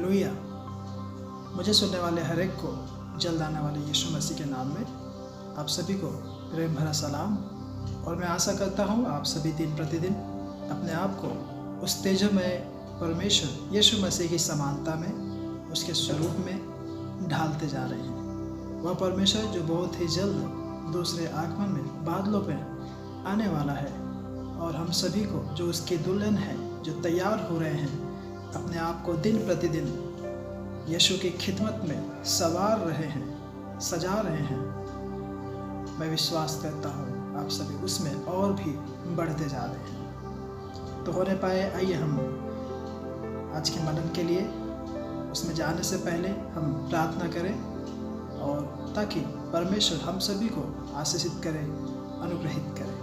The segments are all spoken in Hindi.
हालेलुया। मुझे सुनने वाले हर एक को जल्द आने वाले यीशु मसीह के नाम में आप सभी को प्रेम भरा सलाम। और मैं आशा करता हूँ आप सभी दिन प्रतिदिन अपने आप को उस तेजोमय परमेश्वर यीशु मसीह की समानता में, उसके स्वरूप में ढालते जा रहे हैं। वह परमेश्वर जो बहुत ही जल्द दूसरे आगमन में बादलों पर आने वाला है, और हम सभी को जो उसकी दुल्हन है, जो तैयार हो रहे हैं, अपने आप को दिन प्रतिदिन यीशु की खिदमत में सवार रहे हैं, सजा रहे हैं। मैं विश्वास करता हूँ आप सभी उसमें और भी बढ़ते जा रहे हैं। तो होने पाए आइए हम आज के मनन के लिए उसमें जाने से पहले हम प्रार्थना करें, और ताकि परमेश्वर हम सभी को आशीषित करे, अनुग्रहित करे।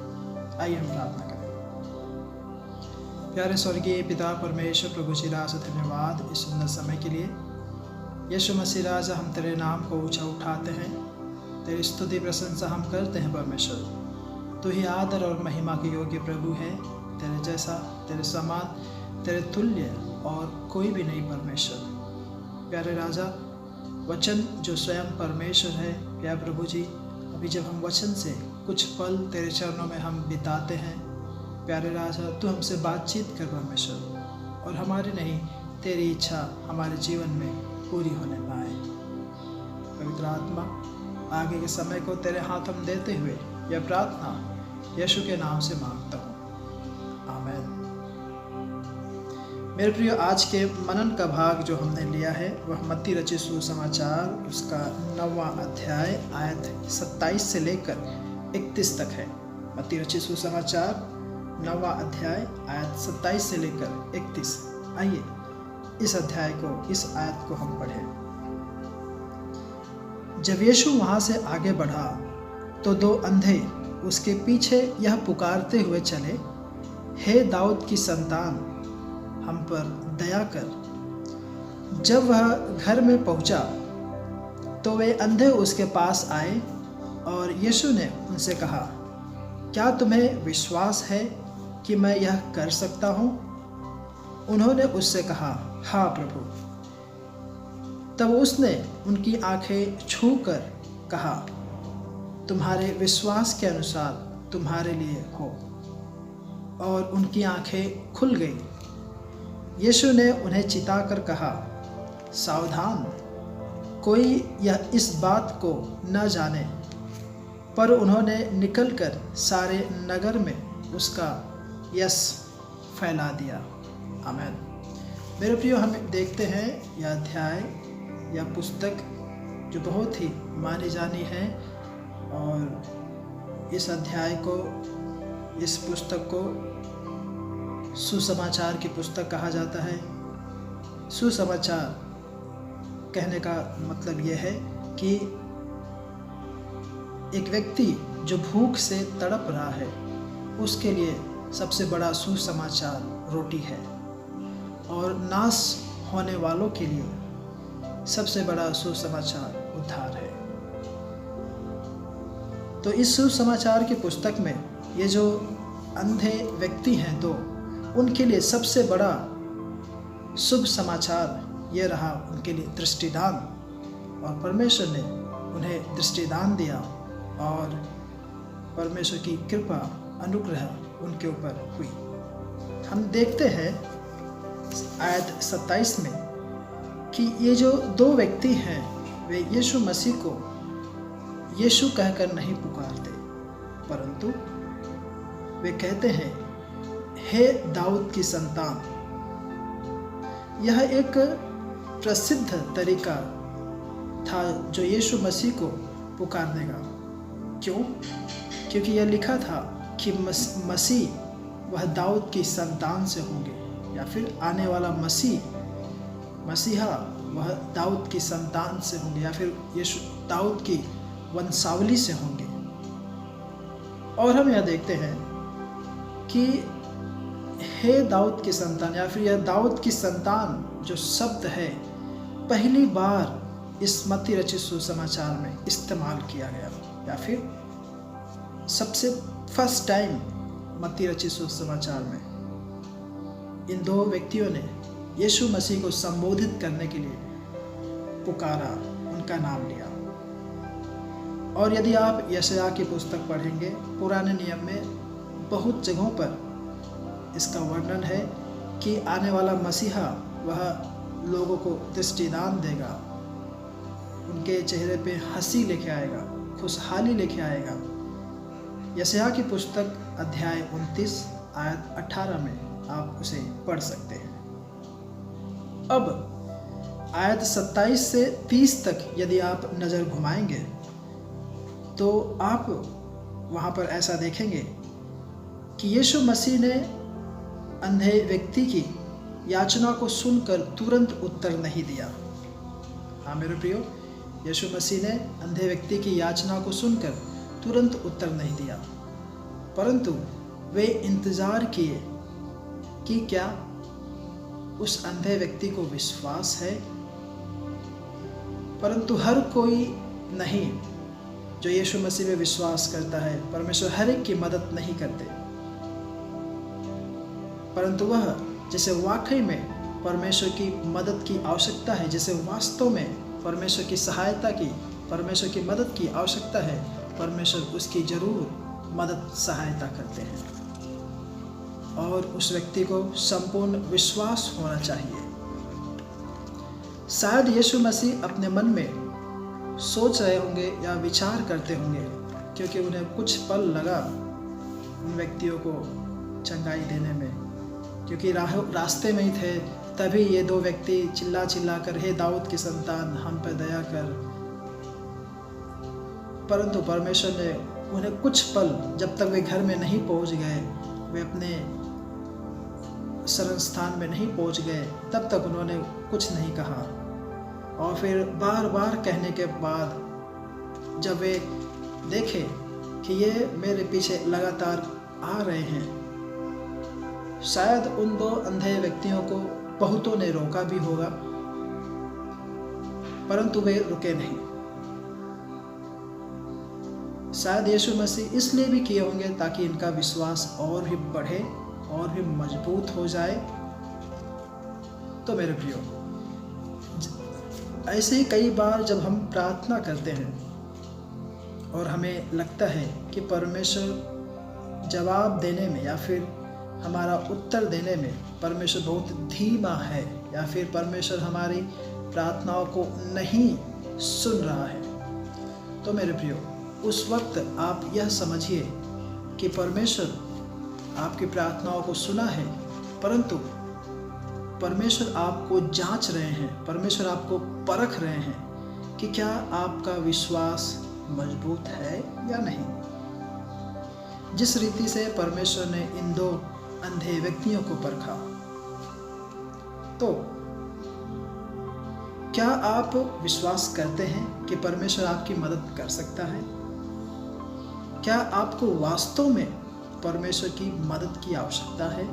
आइए हम प्रार्थना करें। प्यारे स्वर्गीय पिता परमेश्वर प्रभु जी राजा, धन्यवाद इस सुंदर समय के लिए। यीशु मसीह राजा, हम तेरे नाम को ऊंचा उठाते हैं, तेरी स्तुति प्रशंसा हम करते हैं। परमेश्वर तू ही आदर और महिमा के योग्य प्रभु है। तेरे जैसा, तेरे समान, तेरे तुल्य और कोई भी नहीं परमेश्वर। प्यारे राजा, वचन जो स्वयं परमेश्वर है, प्यारे प्रभु जी, अभी जब हम वचन से कुछ पल तेरे चरणों में हम बिताते हैं, प्यारे राजा, तू हमसे बातचीत कर परमेश्वर, और हमारी नहीं तेरी इच्छा हमारे जीवन में पूरी होने पाए। पवित्र आत्मा, आगे के समय को तेरे हाथ हम देते हुए यह प्रार्थना यीशु के नाम से मांगता हूँ, आमीन। मेरे प्रिय, आज के मनन का भाग जो हमने लिया है वह मत्ती रचित सुसमाचार उसका 9वां अध्याय आयत 27 से लेकर 31 तक है। मत्ती रचित सुसमाचार 9वां अध्याय आयत 27 से लेकर 31। आइए इस अध्याय को, इस आयत को हम पढ़ें। जब यीशु वहां से आगे बढ़ा तो दो अंधे उसके पीछे यह पुकारते हुए चले, हे दाऊद की संतान, हम पर दया कर। जब वह घर में पहुंचा तो वे अंधे उसके पास आए, और यीशु ने उनसे कहा, क्या तुम्हें विश्वास है कि मैं यह कर सकता हूँ? उन्होंने उससे कहा, हाँ प्रभु। तब उसने उनकी आंखें छूकर कहा, तुम्हारे विश्वास के अनुसार तुम्हारे लिए हो। और उनकी आंखें खुल गई। यीशु ने उन्हें चिताकर कहा, सावधान, कोई यह इस बात को न जाने। पर उन्होंने निकलकर सारे नगर में उसका यश फैला दिया। आमीन। मेरे प्रियो, हम देखते हैं यह अध्याय, यह पुस्तक जो बहुत ही मानी जानी है, और इस अध्याय को, इस पुस्तक को सुसमाचार की पुस्तक कहा जाता है। सुसमाचार कहने का मतलब यह है कि एक व्यक्ति जो भूख से तड़प रहा है, उसके लिए सबसे बड़ा सुसमाचार रोटी है, और नाश होने वालों के लिए सबसे बड़ा सुसमाचार उद्धार है। तो इस सुसमाचार की पुस्तक में ये जो अंधे व्यक्ति हैं दो, उनके लिए सबसे बड़ा शुभ समाचार ये रहा उनके लिए दृष्टिदान, और परमेश्वर ने उन्हें दृष्टिदान दिया, और परमेश्वर की कृपा, अनुग्रह उनके ऊपर हुई। हम देखते हैं आयत 27 में कि ये जो दो व्यक्ति हैं वे यीशु मसीह को यीशु कहकर नहीं पुकारते, परंतु वे कहते हैं, हे दाऊद की संतान। यह एक प्रसिद्ध तरीका था जो यीशु मसीह को पुकारने का। क्यों? क्योंकि यह लिखा था कि मसीह वह दाऊद की संतान से होंगे, या फिर आने वाला मसीहा वह दाऊद की संतान से होंगे, या फिर यीशु दाऊद की वंशावली से होंगे। और हम यह देखते हैं कि हे दाऊद की संतान, या फिर यह दाऊद की संतान जो शब्द है, पहली बार इस मत्ती रचित सुसमाचार में इस्तेमाल किया गया, या फिर सबसे फर्स्ट टाइम मत्ती रचित सुसमाचार में इन दो व्यक्तियों ने यीशु मसीह को संबोधित करने के लिए पुकारा, उनका नाम लिया। और यदि आप यशायाह की पुस्तक पढ़ेंगे, पुराने नियम में बहुत जगहों पर इसका वर्णन है कि आने वाला मसीहा वह लोगों को दृष्टिदान देगा, उनके चेहरे पे हंसी लेके आएगा, खुशहाली लेके आएगा। यशायाह की पुस्तक अध्याय 29 आयत 18 में आप उसे पढ़ सकते हैं। अब आयत 27 से 30 तक यदि आप नज़र घुमाएंगे तो आप वहाँ पर ऐसा देखेंगे कि यीशु मसीह ने अंधे व्यक्ति की याचना को सुनकर तुरंत उत्तर नहीं दिया। हाँ मेरे प्रियो, यीशु मसीह ने अंधे व्यक्ति की याचना को सुनकर तुरंत उत्तर नहीं दिया, परंतु वे इंतज़ार किए कि क्या उस अंधे व्यक्ति को विश्वास है। परंतु हर कोई नहीं जो यीशु मसीह में विश्वास करता है, परमेश्वर हर एक की मदद नहीं करते, परंतु वह जिसे वाकई में परमेश्वर की मदद की आवश्यकता है, जिसे वास्तव में परमेश्वर की सहायता की, परमेश्वर की मदद की आवश्यकता है, परमेश्वर उसकी जरूर मदद सहायता करते हैं। और उस व्यक्ति को संपूर्ण विश्वास होना चाहिए। शायद यीशु मसीह अपने मन में सोच रहे होंगे या विचार करते होंगे, क्योंकि उन्हें कुछ पल लगा उन व्यक्तियों को चंगाई देने में, क्योंकि रास्ते में ही थे। तभी ये दो व्यक्ति चिल्ला चिल्ला कर, हे दाऊद की संतान हम पर दया कर। परंतु परमेश्वर ने उन्हें कुछ पल, जब तक वे घर में नहीं पहुंच गए, वे अपने शरण स्थान में नहीं पहुंच गए, तब तक उन्होंने कुछ नहीं कहा। और फिर बार बार कहने के बाद जब वे देखे कि ये मेरे पीछे लगातार आ रहे हैं, शायद उन दो अंधे व्यक्तियों को बहुतों ने रोका भी होगा, परंतु वे रुके नहीं। शायद यीशु मसीह इसलिए भी किए होंगे ताकि इनका विश्वास और भी बढ़े और भी मजबूत हो जाए। तो मेरे प्रियो, ऐसे ही कई बार जब हम प्रार्थना करते हैं और हमें लगता है कि परमेश्वर जवाब देने में या फिर हमारा उत्तर देने में परमेश्वर बहुत धीमा है, या फिर परमेश्वर हमारी प्रार्थनाओं को नहीं सुन रहा है, तो मेरे प्रियो, उस वक्त आप यह समझिए कि परमेश्वर आपकी प्रार्थनाओं को सुना है, परंतु परमेश्वर आपको जांच रहे हैं, परमेश्वर आपको परख रहे हैं कि क्या आपका विश्वास मजबूत है या नहीं। जिस रीति से परमेश्वर ने इन दो अंधे व्यक्तियों को परखा, तो क्या आप विश्वास करते हैं कि परमेश्वर आपकी मदद कर सकता है? क्या आपको वास्तव में परमेश्वर की मदद की आवश्यकता है?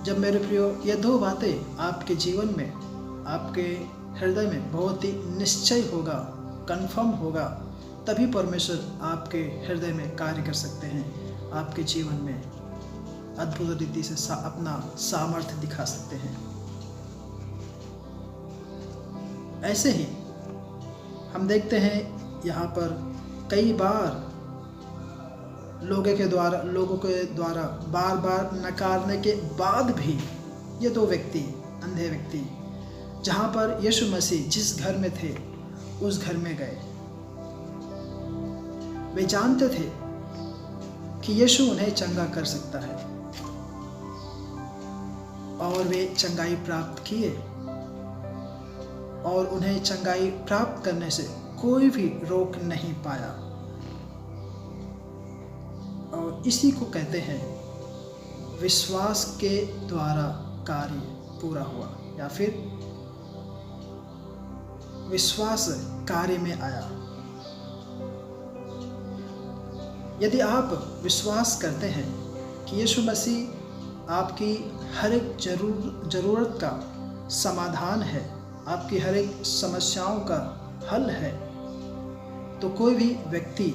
जब मेरे प्रियो ये दो बातें आपके जीवन में, आपके हृदय में बहुत ही निश्चय होगा, कंफर्म होगा, तभी परमेश्वर आपके हृदय में कार्य कर सकते हैं, आपके जीवन में अद्भुत रीति से अपना सामर्थ्य दिखा सकते हैं। ऐसे ही हम देखते हैं यहाँ पर कई बार लोगों के द्वारा बार बार नकारने के बाद भी ये दो व्यक्ति, अंधे व्यक्ति, जहाँ पर यीशु मसीह जिस घर में थे उस घर में गए। वे जानते थे कि यीशु उन्हें चंगा कर सकता है और वे चंगाई प्राप्त किए, और उन्हें चंगाई प्राप्त करने से कोई भी रोक नहीं पाया। और इसी को कहते हैं विश्वास के द्वारा कार्य पूरा हुआ, या फिर विश्वास कार्य में आया। यदि आप विश्वास करते हैं कि यीशु मसीह आपकी हर एक ज़रूरत का समाधान है, आपकी हर एक समस्याओं का हल है, तो कोई भी व्यक्ति,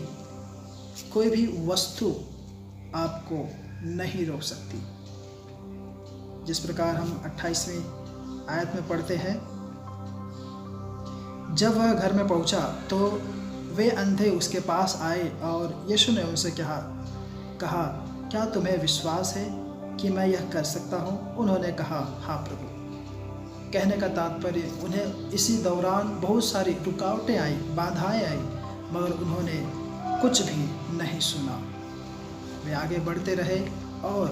कोई भी वस्तु आपको नहीं रोक सकती। जिस प्रकार हम 28वीं आयत में पढ़ते हैं, जब वह घर में पहुंचा तो वे अंधे उसके पास आए और यीशु ने उनसे कहा, क्या तुम्हें विश्वास है कि मैं यह कर सकता हूँ? उन्होंने कहा, हाँ प्रभु। कहने का तात्पर्य, उन्हें इसी दौरान बहुत सारी रुकावटें आई, बाधाएं आई, मगर उन्होंने कुछ भी नहीं सुना। वे आगे बढ़ते रहे और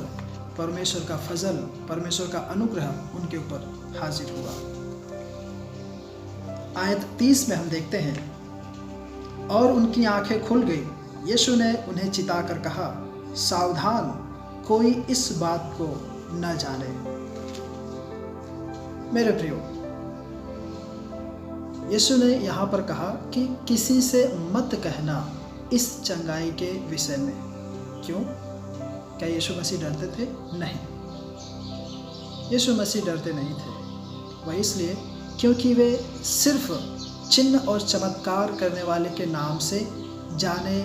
परमेश्वर का फजल, परमेश्वर का अनुग्रह उनके ऊपर हाजिर हुआ। आयत 30 में हम देखते हैं, और उनकी आंखें खुल गई। यीशु ने उन्हें चिताकर कहा, सावधान, कोई इस बात को न जाने। मेरे प्रियो, यीशु ने यहाँ पर कहा कि किसी से मत कहना इस चंगाई के विषय में। क्यों? क्या यीशु मसीह डरते थे? नहीं, यीशु मसीह डरते नहीं थे। वह इसलिए क्योंकि वे सिर्फ चिन्ह और चमत्कार करने वाले के नाम से जाने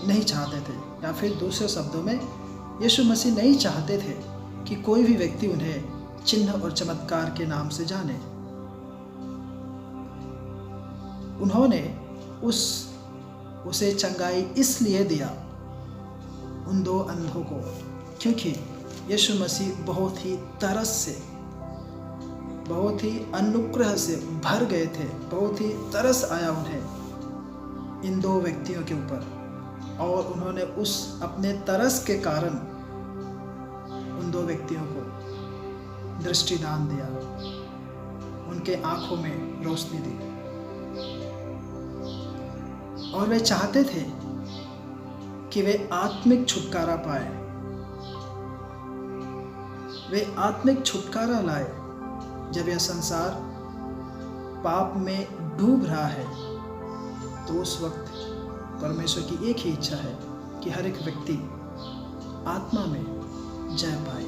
नहीं चाहते थे, या फिर दूसरे शब्दों में यीशु मसीह नहीं चाहते थे कि कोई भी व्यक्ति उन्हें चिन्ह और चमत्कार के नाम से जाने। उन्होंने उसे चंगाई इसलिए दिया, उन दो अंधों को, क्योंकि यीशु मसीह बहुत ही तरस से, बहुत ही अनुग्रह से भर गए थे। बहुत ही तरस आया उन्हें इन दो व्यक्तियों के ऊपर, और उन्होंने उस अपने तरस के कारण उन दो व्यक्तियों को दृष्टिदान दिया, उनके आंखों में रोशनी दी। और वे चाहते थे कि वे आत्मिक छुटकारा पाए, वे आत्मिक छुटकारा लाए। जब यह संसार पाप में डूब रहा है, तो उस वक्त परमेश्वर की एक ही इच्छा है कि हर एक व्यक्ति आत्मा में जय पाए।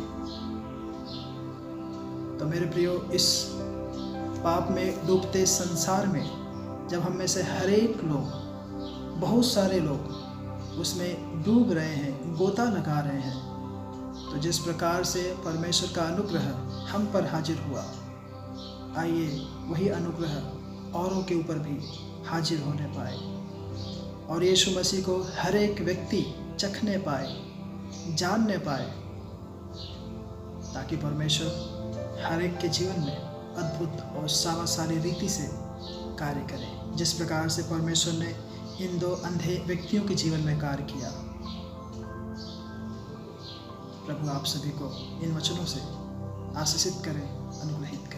तो मेरे प्रियो, इस पाप में डूबते संसार में जब हम में से हर एक लोग, बहुत सारे लोग उसमें डूब रहे हैं, गोता लगा रहे हैं, तो जिस प्रकार से परमेश्वर का अनुग्रह हम पर हाजिर हुआ, आइए वही अनुग्रह औरों के ऊपर भी हाजिर होने पाए, और यीशु मसीह को हर एक व्यक्ति चखने पाए, जानने पाए, ताकि परमेश्वर हर एक के जीवन में अद्भुत और सारी रीति से कार्य करे, जिस प्रकार से परमेश्वर ने इन दो अंधे व्यक्तियों के जीवन में कार्य किया। प्रभु आप सभी को इन वचनों से आशीषित करें, अनुग्रहित करें।